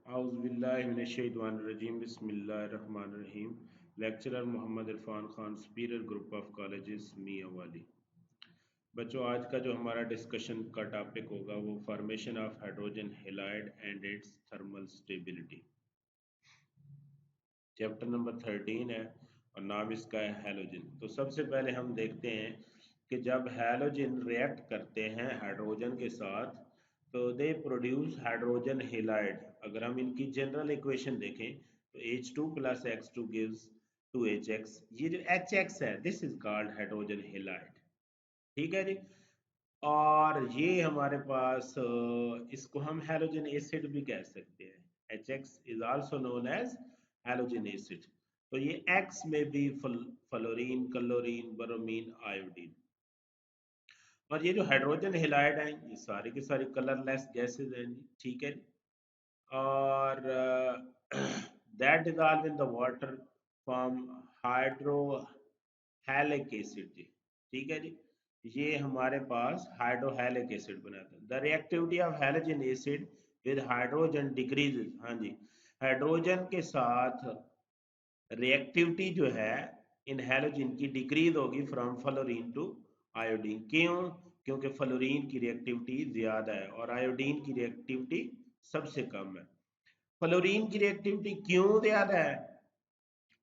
Auzubillahiminash-shaytanir-rajim. Bismillahir-rahmanir-rahim. Lecturer Mohammad Irfan Khan, superior group of colleges, Mianwali. बच्चों, आज का जो हमारा डिस्कशन का टॉपिक होगा वो formation of hydrogen halide and it's thermal stability. Chapter number 13 है और नाम इसका है हैलोजन। तो सबसे पहले हम देखते हैं कि जब हैलोजन रिएक्ट करते हैं हाइड्रोजन के साथ तो दे प्रोड्यूस हाइड्रोजन हैलाइड। अगर हम इनकी जनरल इक्वेशन देखें तो H2 plus X2 gives 2HX। ये जो HX है this is called hydrogen halide. ठीक है जी। और ये हमारे पास इसको हम हैलोजन एसिड भी कह सकते हैं। HX is also known as halogen acid. तो ये X में भी फ्लोरीन, क्लोरीन, ब्रोमीन, आयोडीन। और ये जो हाइड्रोजन हैलाइड है ये सारी की सारी कलरलेस गैसेज हैं जी। ठीक है जी। और that dissolve in the water form hydrohalic acid जी। ठीक है जी। ये हमारे पास हाइड्रोहैलिक एसिड बनाता है। The reactivity of halogen acid with hydrogen decreases. हाँ जी, हाइड्रोजन के साथ रिएक्टिविटी जो है इन हैलोजन की डिक्रीज होगी फ्रॉम फ्लोरीन टू आयोडीन। क्यों? क्योंकि फ्लोरीन की रिएक्टिविटी ज्यादा है और आयोडीन की रिएक्टिविटी सबसे कम है। फ्लोरीन की रिएक्टिविटी क्यों ज्यादा है?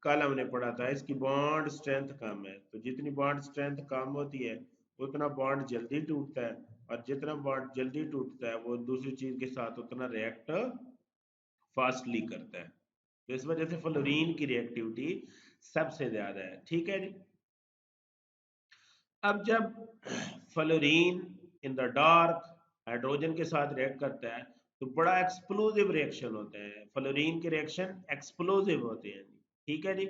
कल हमने पढ़ा था इसकी बॉन्ड स्ट्रेंथ कम है। तो जितनी बॉन्ड स्ट्रेंथ कम होती है उतना बॉन्ड जल्दी टूटता है, और जितना बॉन्ड जल्दी टूटता है वो दूसरी चीज के साथ उतना रिएक्ट फास्टली करता है। तो इस वजह से फ्लोरीन की रिएक्टिविटी सबसे ज्यादा है। ठीक है जी। अब जब fluorine in the dark hydrogen के साथ रिएक्ट करता है तो बड़ा एक्सप्लोसिव रिएक्शन होता है। फ्लोरीन के रिएक्शन एक्सप्लोसिव होते हैं। ठीक है जी।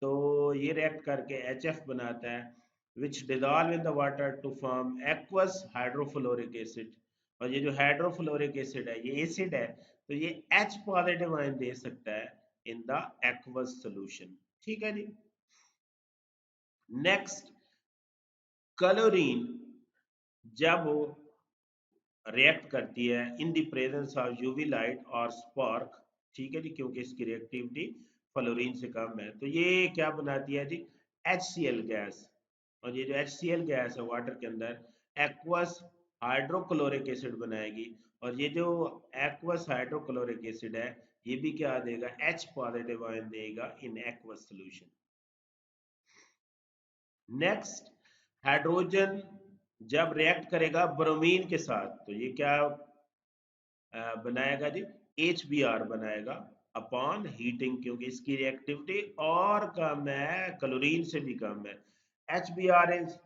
तो ये रिएक्ट करके HF बनाता है which dissolve in the water to form aqueous hydrofluoric acid. और ये जो हाइड्रोफ्लोरिक एसिड है ये एसिड है, तो ये H पॉजिटिव आयन दे सकता है इन द एक्वस सोल्यूशन। ठीक है जी। नेक्स्ट, क्लोरीन जब वो रिएक्ट करती है in the presence of UV light और स्पार्क। ठीक है जी, क्योंकि इसकी रिएक्टिविटी फ्लोरीन से कम है, तो ये क्या बनाती है जी? HCl gas. और ये जो HCl गैस है वाटर के अंदर एक्वस हाइड्रोक्लोरिक एसिड बनाएगी। और ये जो एक्वस हाइड्रोक्लोरिक एसिड है ये भी क्या देगा? H पॉजिटिव आयन देगा in aqueous solution. Next, hydrogen जब रिएक्ट करेगा ब्रोमीन के साथ तो ये क्या बनाएगा जी? HBr बनाएगा अपॉन हीटिंग, क्योंकि इसकी रिएक्टिविटी और कम है, क्लोरीन से भी कम है। HBr is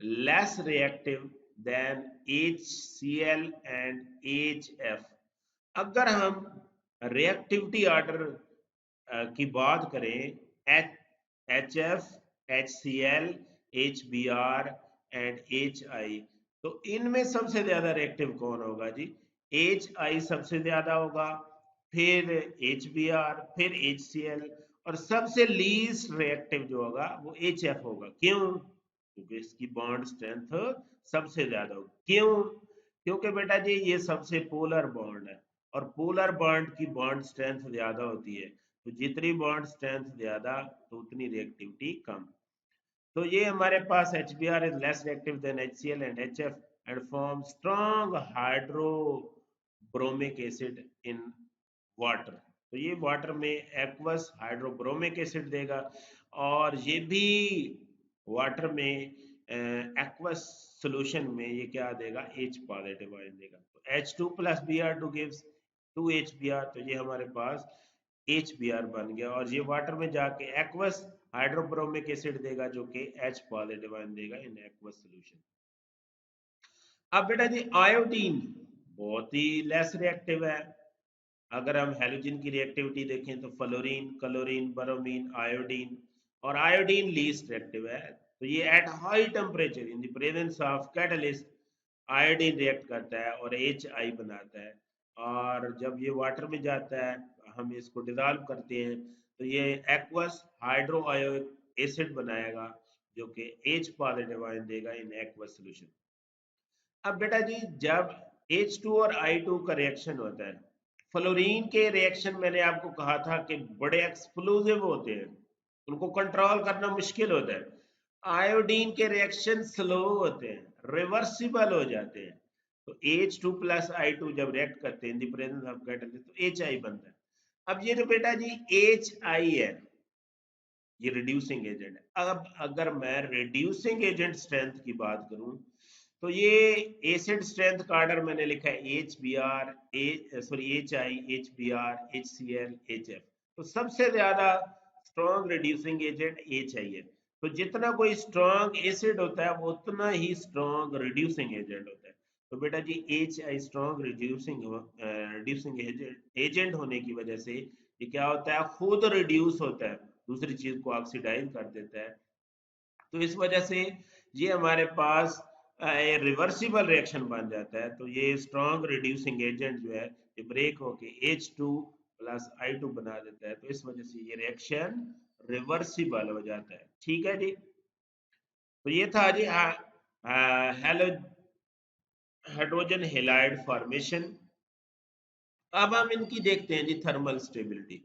less reactive than HCl and HF। अगर हम रिएक्टिविटी ऑर्डर की बात करें, HF, HCl, HBr and HI, तो इनमें सबसे ज्यादा रिएक्टिव कौन होगा जी? HI सबसे ज्यादा होगा, फिर HBr, फिर HCl, और सबसे लीस्ट रिएक्टिव जो होगा वो HF होगा। क्यों? क्योंकि इसकी बॉन्ड स्ट्रेंथ सबसे ज्यादा होगी। क्यों? क्योंकि बेटा जी ये सबसे पोलर बॉन्ड है, और पोलर बॉन्ड की बॉन्ड स्ट्रेंथ ज्यादा होती है। तो जितनी बॉन्ड स्ट्रेंथ ज्यादा तो उतनी रिएक्टिविटी कम। तो ये हमारे पास HBr is less reactive than HCl and HF and form strong hydrobromic acid in water। तो ये वाटर में एक्वस हाइड्रोब्रोमिक एसिड देगा, और ये भी वाटर में एक्वस सॉल्यूशन में ये क्या देगा? H पॉजिटिव आयन देगा। तो H2 plus Br2 gives 2HBr। तो ये हमारे पास HBr बन गया, और ये वाटर में जाके एक्वस हाइड्रोब्रोमिक एसिड देगा जो कि H पॉजिटिव आयन देगा इन एक्वस सॉल्यूशन। अब बेटा जी आयोडीन बहुत ही लेस रिएक्टिव है। अगर हम हैलोजन की रिएक्टिविटी देखें तो फ्लोरीन, क्लोरीन, ब्रोमीन, आयोडीन, और आयोडीन लीस्ट रिएक्टिव है। तो ये at high temperature in the presence of catalyst iodine react करता है और HI बनाता है। और जब ये वाटर में जाता है हम इसको डिजॉल्व करते हैं तो ये एक्वस हाइड्रो एसिड बनाएगा जो कि H पॉजिटिव आयन देगा इन एक्वस सॉल्यूशन। अब बेटा जी जब H2 और I2 का रिएक्शन होता है। फ्लोरीन के रिएक्शन मैंने आपको कहा था कि बड़े एक्सप्लोसिव होते हैं, उनको कंट्रोल करना मुश्किल होता है। आयोडीन के रिएक्शन स्लो होते हैं, रिवर्सिबल हो जाते हैं। तो H2 प्लस I2 जब रिएक्ट करते हैं in the presence of catalyst तो HI बनता है। अब ये जो बेटा जी HI है, ये रिड्यूसिंग एजेंट है। अब अगर मैं रिड्यूसिंग एजेंट स्ट्रेंथ की बात करूं तो ये एसिड स्ट्रेंथ का ऑर्डर मैंने लिखा है H B R, H I, H B R, H C L, H F. तो सबसे ज्यादा strong reducing agent H I है। तो जितना कोई स्ट्रॉन्ग एसिड होता है वो उतना ही स्ट्रॉन्ग रिड्यूसिंग एजेंट होता है। तो बेटा जी H I strong reducing agent होने की वजह से ये क्या होता है, खुद रिड्यूस होता है, दूसरी चीज को ऑक्सीडाइज कर देता है। तो इस वजह से ये हमारे पास रिवर्सिबल रिएक्शन बन जाता है। तो ये स्ट्रॉन्ग रिड्यूसिंग एजेंट जो है ये ब्रेक होके H2 प्लस I2 बना देता है। तो इस वजह से ये रिएक्शन रिवर्सिबल हो जाता है। ठीक है जी। तो ये था जी हेलो हाइड्रोजन हेलाइड फॉर्मेशन। अब हम इनकी देखते हैं जी थर्मल स्टेबिलिटी।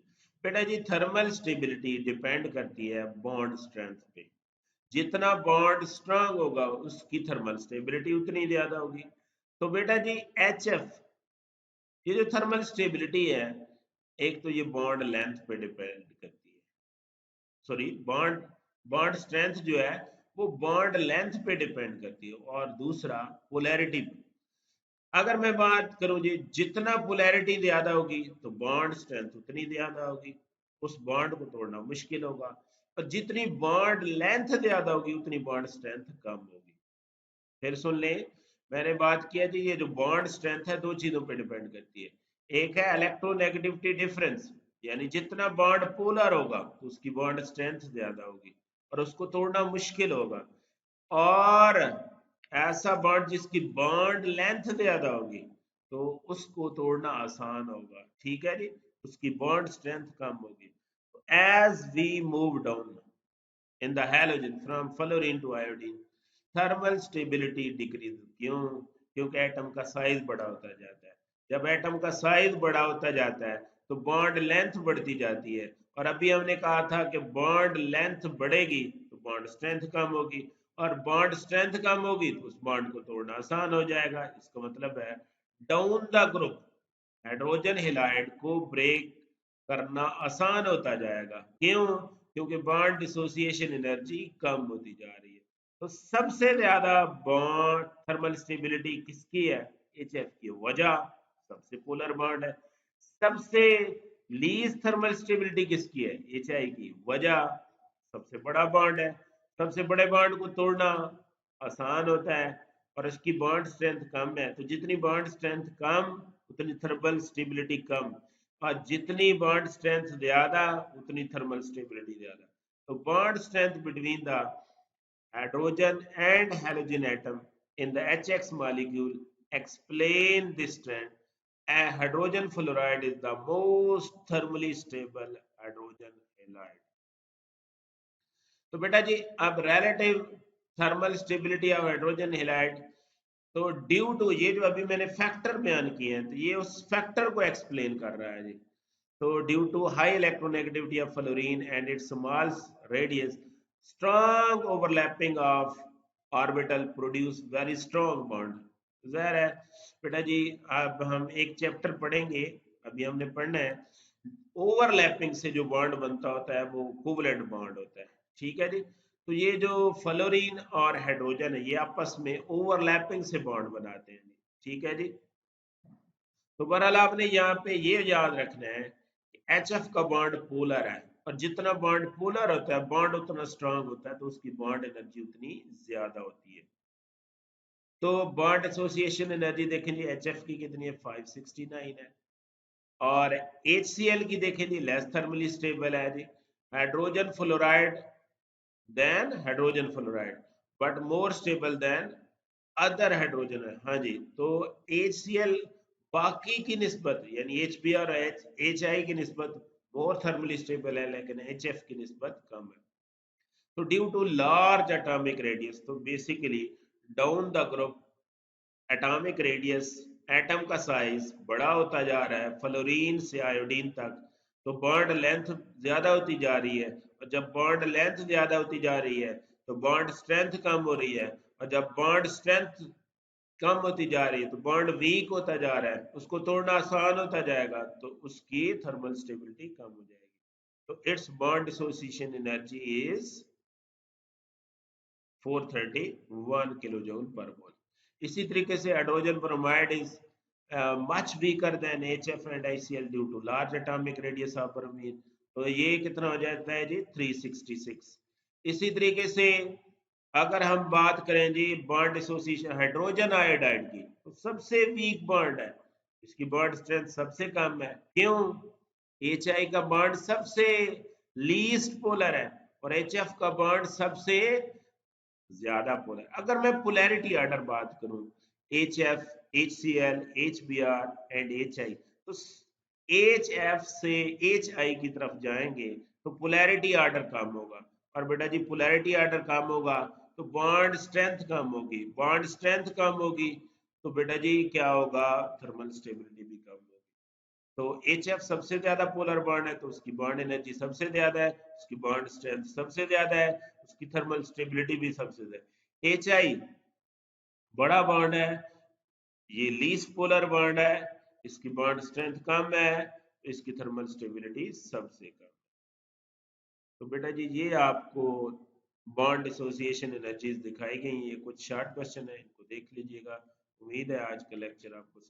बेटा जी थर्मल स्टेबिलिटी डिपेंड करती है बॉन्ड स्ट्रेंथ पे। जितना बॉन्ड स्ट्रांग होगा उसकी थर्मल स्टेबिलिटी उतनी ज्यादा होगी। तो बेटा जी HF, ये जो थर्मल स्टेबिलिटी है, एक तो ये बॉन्ड लेंथ पे डिपेंड करती है, सॉरी बॉन्ड बॉन्ड स्ट्रेंथ जो है वो बॉन्ड लेंथ पे डिपेंड करती है, और दूसरा पोलैरिटी पे। अगर मैं बात करूं जी, जितना पोलैरिटी ज्यादा होगी तो बॉन्ड स्ट्रेंथ उतनी ज्यादा होगी, उस बॉन्ड को तोड़ना मुश्किल होगा। और जितनी बॉन्ड लेंथ ज्यादा होगी उतनी बॉन्ड स्ट्रेंथ कम होगी। फिर सुन ले, मैंने बात किया जी ये जो बॉन्ड स्ट्रेंथ है दो चीजों पे डिपेंड करती है। एक है इलेक्ट्रोनेगेटिविटी डिफरेंस, यानी जितना बॉन्ड पोलर होगा तो उसकी बॉन्ड स्ट्रेंथ ज्यादा होगी और उसको तोड़ना मुश्किल होगा। और ऐसा बॉन्ड जिसकी बॉन्ड लेंथ ज्यादा होगी तो उसको तोड़ना आसान होगा। ठीक है जी, उसकी बॉन्ड स्ट्रेंथ कम होगी। As we move down in the halogen from fluorine to iodine, thermal stability decrease। क्यों? क्योंकि एटम का साइज बड़ा होता जाता है। जब एटम का साइज बड़ा होता जाता है तो बॉन्ड लेंथ बढ़ती जाती है। और अभी हमने कहा था कि बॉन्ड लेंथ बढ़ेगी तो बॉन्ड स्ट्रेंथ कम होगी, और बॉन्ड स्ट्रेंथ कम होगी तो उस बॉन्ड को तोड़ना आसान हो जाएगा। इसका मतलब है down the group hydrogen halide को ब्रेक करना आसान होता जाएगा। क्यों? क्योंकि बॉन्ड डिसोसिएशन एनर्जी कम होती जा रही है। तो सबसे ज्यादा बॉन्ड थर्मल स्टेबिलिटी किसकी है? HF की। वजह सबसे पोलर बॉन्ड है। सबसे लीस्ट थर्मल स्टेबिलिटी किसकी है? HI की। वजह सबसे बड़ा बॉन्ड है। सबसे बड़े बॉन्ड को तोड़ना आसान होता है और इसकी बॉन्ड स्ट्रेंथ कम है। तो जितनी बॉन्ड स्ट्रेंथ कम उतनी थर्मल स्टेबिलिटी कम, और जितनी बॉन्ड स्ट्रेंथ ज्यादा उतनी थर्मल स्टेबिलिटी ज्यादा। तो bond strength between the hydrogen and halogen atom in the HX molecule explain this trend. A hydrogen fluoride is the most thermally stable hydrogen halide। तो बेटा जी अब relative thermal stability of hydrogen halide, तो due to ये जो अभी मैंने factor बयान किए हैं तो ये उस फैक्टर को एक्सप्लेन कर रहा है जी। तो due to high electronegativity of fluorine and its small radius, strong overlapping of orbital produce very strong bond। जाहिर है बेटा जी, अब हम एक चैप्टर पढ़ेंगे, अभी हमने पढ़ना है ओवरलैपिंग से जो बॉन्ड बनता होता है वो कोवलेंट बॉन्ड होता है। ठीक है जी। तो ये जो फ्लोरीन और हाइड्रोजन है ये आपस में ओवरलैपिंग से बॉन्ड बनाते हैं। ठीक है जी। तो बहरहाल आपने यहाँ पे ये याद रखना है कि HF का बॉन्ड पोलर है, और जितना बॉन्ड पोलर होता है बॉन्ड उतना स्ट्रांग होता है तो उसकी बॉन्ड एनर्जी उतनी ज्यादा होती है। तो बॉन्ड एसोसिएशन एनर्जी देखें जी HF की कितनी है? 569 है। और HCl की देखें जी लेस थर्मली स्टेबल है जी। Hydrogen fluoride than hydrogen fluoride but more stable than other hydrogen है। हाँ जी। तो HCl बाकी की निस्बत यानी HB और HI की निस्बत मोर थर्मली स्टेबल है, लेकिन HF की निस्बत कम है। तो due to large atomic radius, तो basically down the group atomic radius atom का साइज बड़ा होता जा रहा है फ्लोरीन से आयोडीन तक, तो बॉन्ड लेंथ ज्यादा होती जा रही है, और जब बॉन्ड लेंथ ज्यादा होती जा रही है तो बॉन्ड स्ट्रेंथ कम हो रही है, और जब बॉन्ड स्ट्रेंथ कम होती जा रही है तो बॉन्ड वीक होता जा रहा है, उसको तोड़ना आसान होता जाएगा, तो उसकी थर्मल स्टेबिलिटी कम हो जाएगी। तो its bond dissociation energy is 431 kilo joule per mole. इसी तरीके से hydrogen bromide is much weaker than HF and ICl due to large atomic radius of bromine. तो ये कितना हो जाता है जी 366। इसी तरीके से अगर हम बात करें जी बॉन्ड एसोसिएशन हाइड्रोजन आयोडाइड की, तो सबसे वीक बॉन्ड है, इसकी बॉन्ड स्ट्रेंथ सबसे कम है। क्यों? HI का बॉन्ड सबसे लीस्ट पोलर है और HF का बॉन्ड सबसे ज्यादा पोलर। अगर मैं पोलैरिटी ऑर्डर बात करूं, HF, HCl, HBr and HI, तो HF से HI की तरफ जाएंगे तो पोलैरिटी ऑर्डर कम होगा, और बेटा जी पोलैरिटी ऑर्डर कम होगा तो बॉन्ड स्ट्रेंथ कम होगी, बॉन्ड स्ट्रेंथ कम होगी तो बेटा जी क्या होगा, थर्मल स्टेबिलिटी भी कम होगी। तो HF सबसे ज्यादा पोलर बॉन्ड है तो उसकी बॉन्ड एनर्जी सबसे ज्यादा है, उसकी बॉन्ड स्ट्रेंथ सबसे ज्यादा है, उसकी थर्मल स्टेबिलिटी भी सबसे ज्यादा। HI बड़ा बॉन्ड है, ये लीस्ट पोलर बॉन्ड है, इसकी बॉन्ड स्ट्रेंथ कम है, इसकी थर्मल स्टेबिलिटी सबसे कम। तो बेटा जी ये आपको बॉन्ड एसोसिएशन एनर्जीज दिखाई गई, ये कुछ शॉर्ट क्वेश्चन है, इनको देख लीजिएगा। उम्मीद है आज का लेक्चर आपको